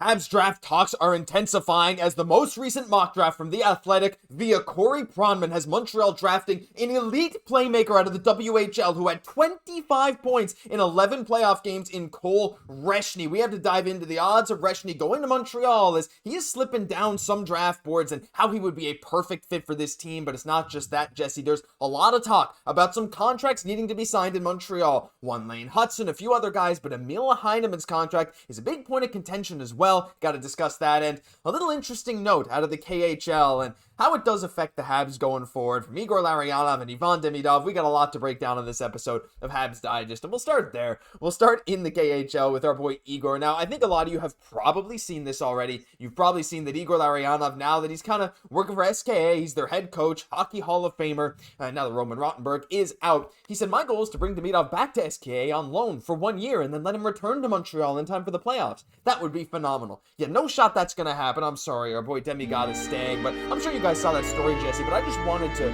Habs draft talks are intensifying as the most recent mock draft from The Athletic via Corey Pronman has Montreal drafting an elite playmaker out of the WHL who had 25 points in 11 playoff games in Cole Reschny. We have to dive into the odds of Reschny going to Montreal as he is slipping down some draft boards and how he would be a perfect fit for this team. But it's not just that, Jesse. There's a lot of talk about some contracts needing to be signed in Montreal. One Lane Hudson, a few other guys, but Emil Heineman's contract is a big point of contention as well. Got to discuss that, and a little interesting note out of the KHL and how it does affect the Habs going forward. From Igor Larionov and Ivan Demidov, we got a lot to break down on this episode of Habs Digest, and we'll start there. We'll start in the KHL with our boy Igor. Now, I think a lot of you have probably seen this already. You've probably seen that Igor Larionov, now that he's kind of working for SKA, he's their head coach, Hockey Hall of Famer, now that Roman Rottenberg is out. He said, my goal is to bring Demidov back to SKA on loan for 1 year and then let him return to Montreal in time for the playoffs. That would be phenomenal. Yeah, no shot that's going to happen. I'm sorry, our boy Demi got his staying, but I'm sure you guys saw that story, Jesse, but I just wanted to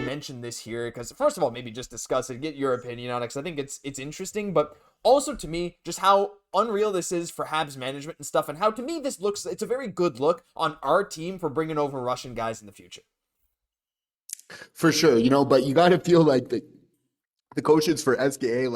mention this here because, first of all, maybe just discuss it, get your opinion on it, because I think it's interesting, but also to me, just how unreal this is for Habs management and stuff, and how to me this looks, it's a very good look on our team for bringing over Russian guys in the future. For sure, but you got to feel like the coaches for SKA,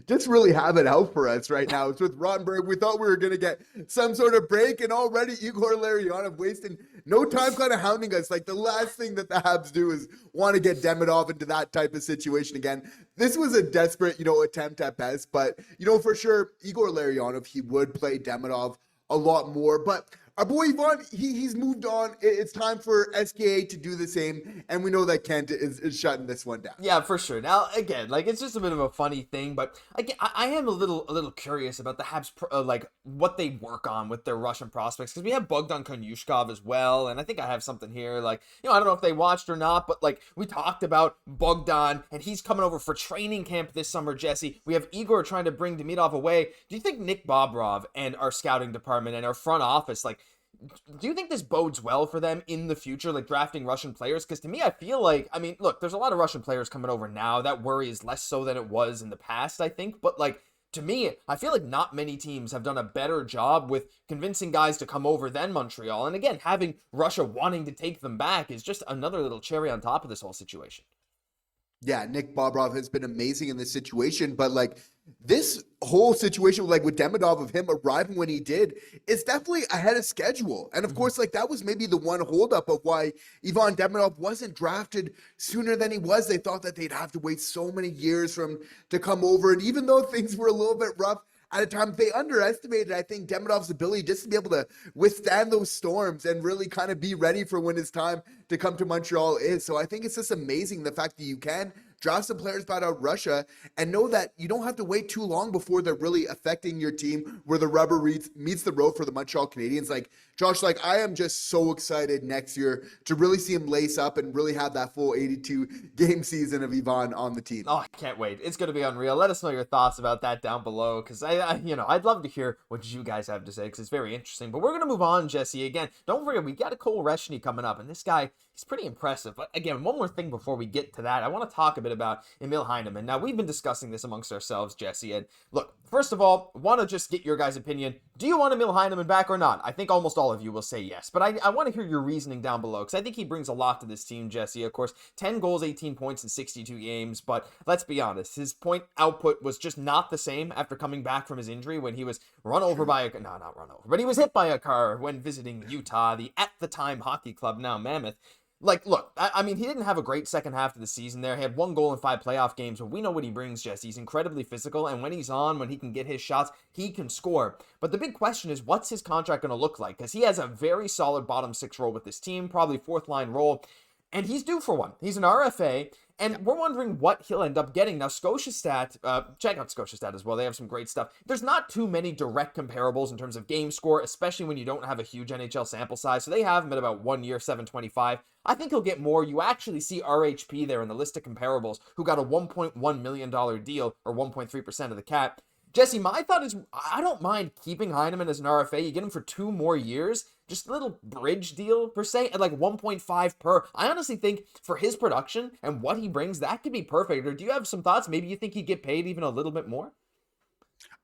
just really have it out for us right now. It's with Rottenberg. We thought we were going to get some sort of break, and already Igor Larionov wasting no time kind of hounding us. The last thing that the Habs do is want to get Demidov into that type of situation again. This was a desperate, attempt at best, but, for sure, Igor Larionov, he would play Demidov a lot more, but our boy Ivan, he's moved on. It's time for SKA to do the same, and we know that Kent is shutting this one down. Yeah, for sure. Now, again, it's just a bit of a funny thing, but again, I am a little curious about the Habs, what they work on with their Russian prospects, because we have Bogdan Konyushkov as well, and I think I have something here, I don't know if they watched or not, but we talked about Bogdan, and he's coming over for training camp this summer, Jesse. We have Igor trying to bring Demidov away. Do you think Nick Bobrov and our scouting department and our front office, do you think this bodes well for them in the future, drafting Russian players? Because to me, I feel look, there's a lot of Russian players coming over now. That worry is less so than it was in the past, I think. But to me, I feel like not many teams have done a better job with convincing guys to come over than Montreal. And again, having Russia wanting to take them back is just another little cherry on top of this whole situation. Yeah, Nick Bobrov has been amazing in this situation, but this whole situation with Demidov, of him arriving when he did, is definitely ahead of schedule. And of course, that was maybe the one holdup of why Ivan Demidov wasn't drafted sooner than he was. They thought that they'd have to wait so many years for him to come over. And even though things were a little bit rough at a time, they underestimated, I think, Demidov's ability just to be able to withstand those storms and really kind of be ready for when it's time to come to Montreal is. So I think it's just amazing the fact that you can draft some players out of Russia and know that you don't have to wait too long before they're really affecting your team where the rubber meets the road for the Montreal Canadiens. Josh, I am just so excited next year to really see him lace up and really have that full 82 game season of Ivan on the team. Oh, I can't wait. It's going to be unreal. Let us know your thoughts about that down below, because I'd love to hear what you guys have to say, because it's very interesting. But we're going to move on, Jesse. Again, don't forget, we got a Cole Reschny coming up, and this guy, he's pretty impressive. But again, one more thing before we get to that, I want to talk a bit about Emil Heineman. Now, we've been discussing this amongst ourselves, Jesse, and look, first of all, want to just get your guys' opinion. Do you want Emil Heineman back or not? I think almost all of you will say yes, but I want to hear your reasoning down below, because I think he brings a lot to this team, Jesse. Of course, 10 goals, 18 points in 62 games, but let's be honest, his point output was just not the same after coming back from his injury when he was run over by a, no, not run over, but he was hit by a car when visiting Utah, the at-the-time hockey club, now Mammoth. Look, I mean, he didn't have a great second half of the season there. He had 1 goal in 5 playoff games, but we know what he brings, Jesse. He's incredibly physical, and when he's on, when he can get his shots, he can score. But the big question is, what's his contract going to look like? Because he has a very solid bottom 6 role with this team, probably 4th line role, and he's due for one. He's an RFA, and we're wondering what he'll end up getting. Now, Scotiastat, check out Scotiastat as well. They have some great stuff. There's not too many direct comparables in terms of game score, especially when you don't have a huge NHL sample size. So they have him at about 1 year, 725. I think he'll get more. You actually see RHP there in the list of comparables, who got a $1.1 million deal, or 1.3% of the cap. Jesse, my thought is I don't mind keeping Heineman as an RFA. You get him for 2 more years. Just a little bridge deal, per se, at 1.5 per. I honestly think for his production and what he brings, that could be perfect. Or do you have some thoughts? Maybe you think he'd get paid even a little bit more?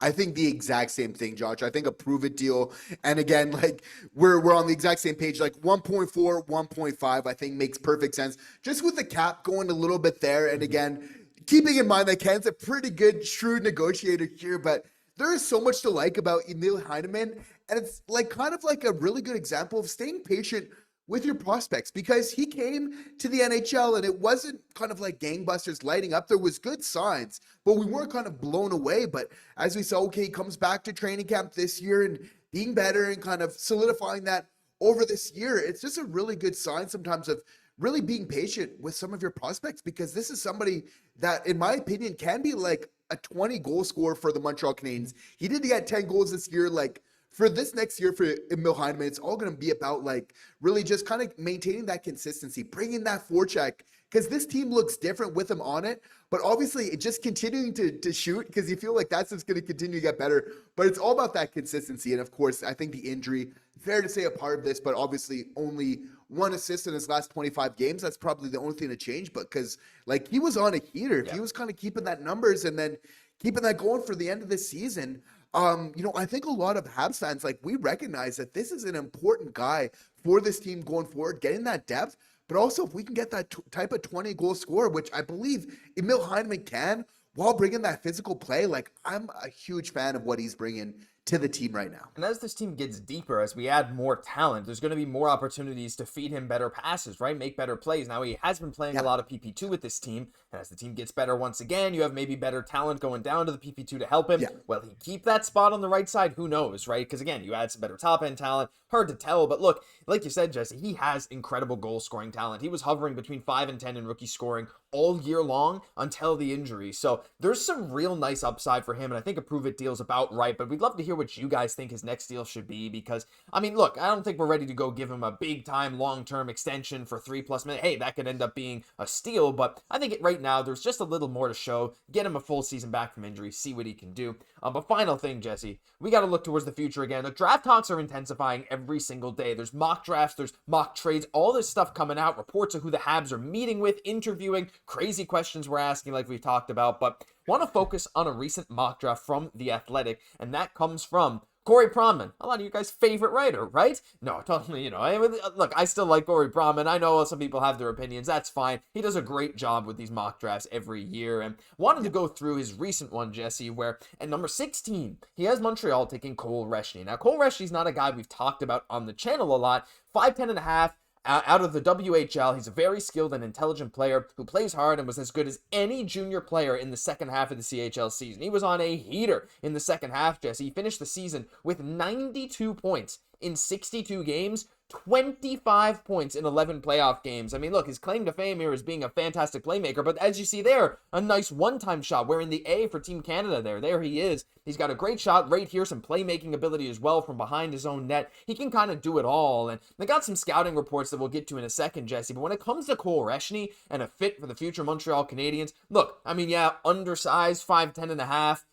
I think the exact same thing, Josh. I think a prove it deal. And again, like we're on the exact same page, like 1.4, 1.5, I think makes perfect sense. Just with the cap going a little bit there. And again, keeping in mind that Ken's a pretty good, shrewd negotiator here, but there is so much to like about Emil Heineman. And it's like kind of like a really good example of staying patient with your prospects, because he came to the NHL and it wasn't kind of like gangbusters lighting up. There was good signs, but we weren't kind of blown away. But as we saw, okay, he comes back to training camp this year and being better and kind of solidifying that over this year. It's just a really good sign sometimes of really being patient with some of your prospects, because this is somebody that, in my opinion, can be like a 20 goal scorer for the Montreal Canadiens. He did get 10 goals this year. Like, for this next year for Emil Heineman, it's all going to be about like really just kind of maintaining that consistency, bringing that forecheck, because this team looks different with him on it. But obviously, it just continuing to shoot, because you feel like that's just going to continue to get better. But it's all about that consistency. And of course, I think the injury, fair to say, a part of this, but obviously only one assist in his last 25 games. That's probably the only thing to change. But because like he was on a heater, if he was kind of keeping that numbers and then keeping that going for the end of the season. I think a lot of Habs fans, like, we recognize that this is an important guy for this team going forward, getting that depth, but also if we can get that type of 20-goal scorer, which I believe Emil Heineman can, while bringing that physical play, like, I'm a huge fan of what he's bringing to the team right now. And as this team gets deeper, as we add more talent, there's going to be more opportunities to feed him better passes, right? Make better plays. Now, he has been playing a lot of PP2 with this team, and as the team gets better once again, you have maybe better talent going down to the PP2 to help him. Will he keep that spot on the right side? Who knows, right? Because again, you add some better top-end talent. Hard to tell, but look, like you said, Jesse, he has incredible goal-scoring talent. He was hovering between 5 and 10 in rookie scoring all year long until the injury. So there's some real nice upside for him, and I think a prove-it deal's about right, but we'd love to hear what you guys think his next deal should be, because, I mean, look, I don't think we're ready to go give him a big-time, long-term extension for 3+ minutes. Hey, that could end up being a steal, but I think right now there's just a little more to show. Get him a full season back from injury, see what he can do. But final thing, Jesse, we got to look towards the future again. The draft talks are intensifying every single day. There's mock drafts, there's mock trades, all this stuff coming out, reports of who the Habs are meeting with, interviewing, crazy questions we're asking like we've talked about, but want to focus on a recent mock draft from The Athletic, and that comes from Corey Pronman, a lot of you guys' favorite writer, right? No, totally, look, I still like Corey Pronman. I know some people have their opinions. That's fine. He does a great job with these mock drafts every year, and wanted to go through his recent one, Jesse, where at number 16, he has Montreal taking Cole Reschny. Now, Cole Reschny's not a guy we've talked about on the channel a lot. 5'10.5". Out of the WHL, he's a very skilled and intelligent player who plays hard and was as good as any junior player in the second half of the CHL season. He was on a heater in the second half, Jesse. He finished the season with 92 points in 62 games, 25 points in 11 playoff games. I mean, look, his claim to fame here is being a fantastic playmaker, but as you see there, a nice one-time shot. We're in the A for Team Canada there. There he is. He's got a great shot right here, some playmaking ability as well from behind his own net. He can kind of do it all, and they got some scouting reports that we'll get to in a second, Jesse, but when it comes to Cole Reschny and a fit for the future Montreal Canadiens, look, I mean, yeah, undersized, 5'10.5".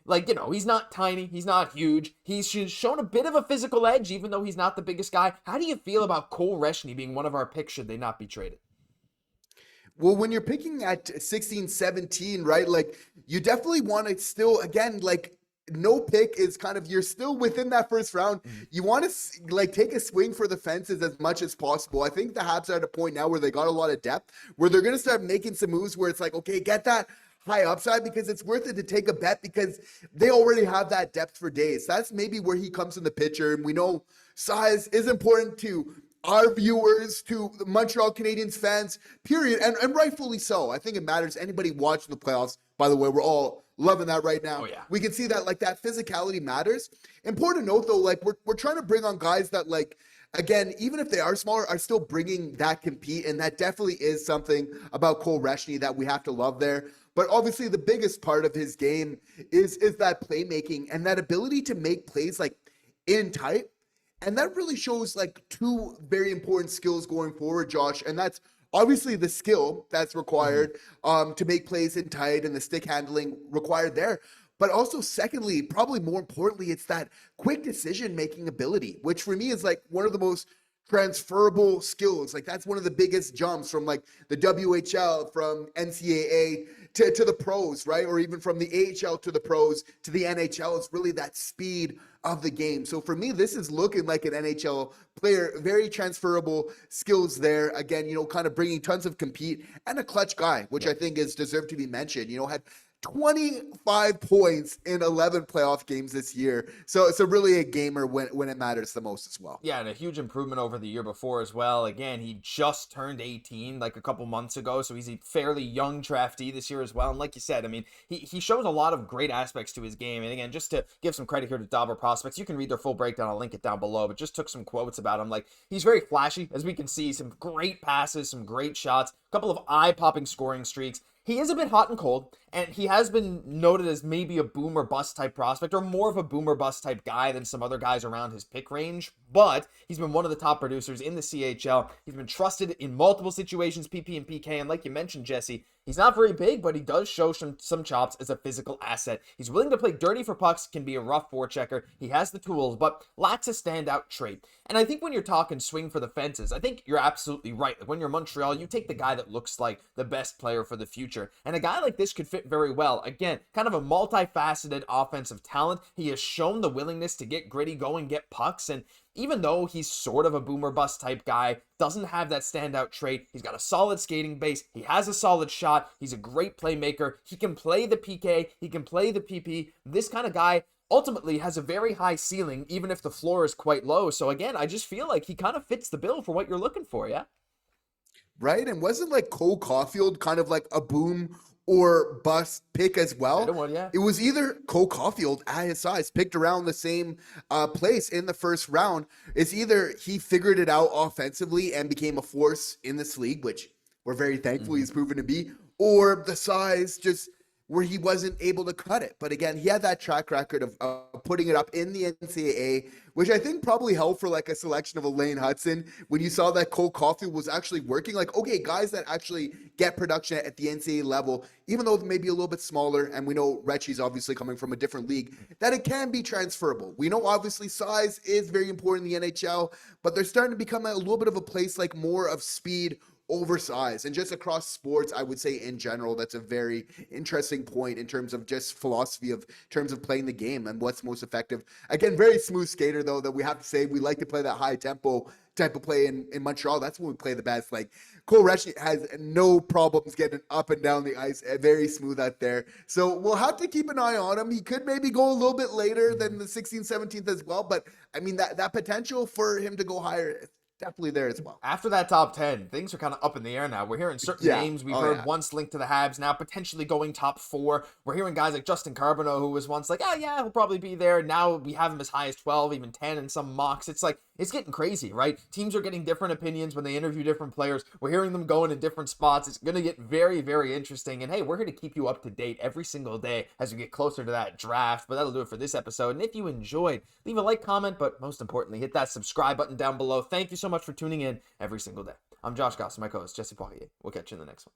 Like, he's not tiny, he's not huge. He's shown a bit of a physical edge, even though he's not the biggest guy. How do you feel about Cole Reschny being one of our picks should they not be traded? Well, when you're picking at 16, 17, right, like, you definitely want to still, again, like, no pick is kind of, you're still within that first round. You want to, like, take a swing for the fences as much as possible. I think the Habs are at a point now where they got a lot of depth, where they're going to start making some moves where it's like, okay, get that high upside, because it's worth it to take a bet, because they already have that depth for days. That's maybe where he comes in the picture. And we know size is important to our viewers, to the Montreal Canadiens fans, period. And rightfully so. I think it matters. Anybody watching the playoffs, by the way, we're all loving that right now. Oh, yeah. We can see that, like, that physicality matters. Important to note, though, like, we're trying to bring on guys that, like, again, even if they are smaller, are still bringing that compete. And that definitely is something about Cole Reschny that we have to love there. But obviously the biggest part of his game is that playmaking and that ability to make plays like in tight. And that really shows like two very important skills going forward, Josh. And that's obviously the skill that's required to make plays in tight and the stick handling required there. But also, secondly, probably more importantly, it's that quick decision-making ability, which for me is like one of the most transferable skills. Like, that's one of the biggest jumps from like the WHL, from NCAA to the pros, right? Or even from the AHL to the pros to the NHL, it's really that speed of the game. So for me, this is looking like an NHL player, very transferable skills there. Again, kind of bringing tons of compete and a clutch guy, which I think is deserved to be mentioned. Had 25 points in 11 playoff games this year. So really a gamer when it matters the most as well. Yeah, and a huge improvement over the year before as well. Again, he just turned 18 like a couple months ago, so he's a fairly young draftee this year as well. And like you said, I mean, he shows a lot of great aspects to his game. And again, just to give some credit here to Dobber Prospects, you can read their full breakdown. I'll link it down below, but just took some quotes about him. Like, he's very flashy, as we can see, some great passes, some great shots, a couple of eye-popping scoring streaks. He is a bit hot and cold, and he has been noted as maybe a boom or bust type prospect, or more of a boom or bust type guy than some other guys around his pick range, but he's been one of the top producers in the CHL. He's been trusted in multiple situations, PP and PK, and like you mentioned, Jesse, he's not very big, but he does show some chops as a physical asset. He's willing to play dirty for pucks, can be a rough forechecker. He has the tools, but lacks a standout trait. And I think when you're talking swing for the fences, I think you're absolutely right. Like when you're Montreal, you take the guy that looks like the best player for the future. And a guy like this could fit very well. Again, kind of a multifaceted offensive talent. He has shown the willingness to get gritty, go and get pucks, and even though he's sort of a boomer bust type guy, doesn't have that standout trait, he's got a solid skating base, he has a solid shot, he's a great playmaker, he can play the PK, he can play the PP. This kind of guy ultimately has a very high ceiling, even if the floor is quite low. So again, I just feel like he kind of fits the bill for what you're looking for, yeah? Right? And wasn't like Cole Caufield kind of like a boom or bust pick as well? One, yeah. It was either Cole Caufield at his size, picked around the same place in the first round. It's either he figured it out offensively and became a force in this league, which we're very thankful he's proven to be, or the size just where he wasn't able to cut it. But again, he had that track record of putting it up in the NCAA, which I think probably helped for like a selection of a Lane Hudson when you saw that Cole Caufield was actually working. Like, okay, guys that actually get production at the NCAA level, even though maybe a little bit smaller, and we know Reschny's obviously coming from a different league, that it can be transferable. We know obviously size is very important in the NHL, but they're starting to become a little bit of a place like more of speed oversized. And just across sports, I would say in general, that's a very interesting point in terms of just philosophy of terms of playing the game and what's most effective. Again, very smooth skater though, that we have to say we like to play that high tempo type of play in Montreal. That's when we play the best. Like Cole Reschny has no problems getting up and down the ice, very smooth out there. So we'll have to keep an eye on him. He could maybe go a little bit later than the 16th, 17th as well. But I mean, that potential for him to go higher, definitely there as well. After that top 10, things are kind of up in the air now. We're hearing certain names we've heard once linked to the Habs, now potentially going top 4. We're hearing guys like Justin Carbonneau, who was once like, oh yeah, he'll probably be there. Now we have him as high as 12, even 10 in some mocks. It's like, it's getting crazy, right? Teams are getting different opinions when they interview different players. We're hearing them going in different spots. It's going to get very, very interesting. And hey, we're here to keep you up to date every single day as we get closer to that draft. But that'll do it for this episode. And if you enjoyed, leave a like, comment, but most importantly, hit that subscribe button down below. Thank you so much for tuning in every single day. I'm Josh Gosse, my co-host, Jesse Poirier. We'll catch you in the next one.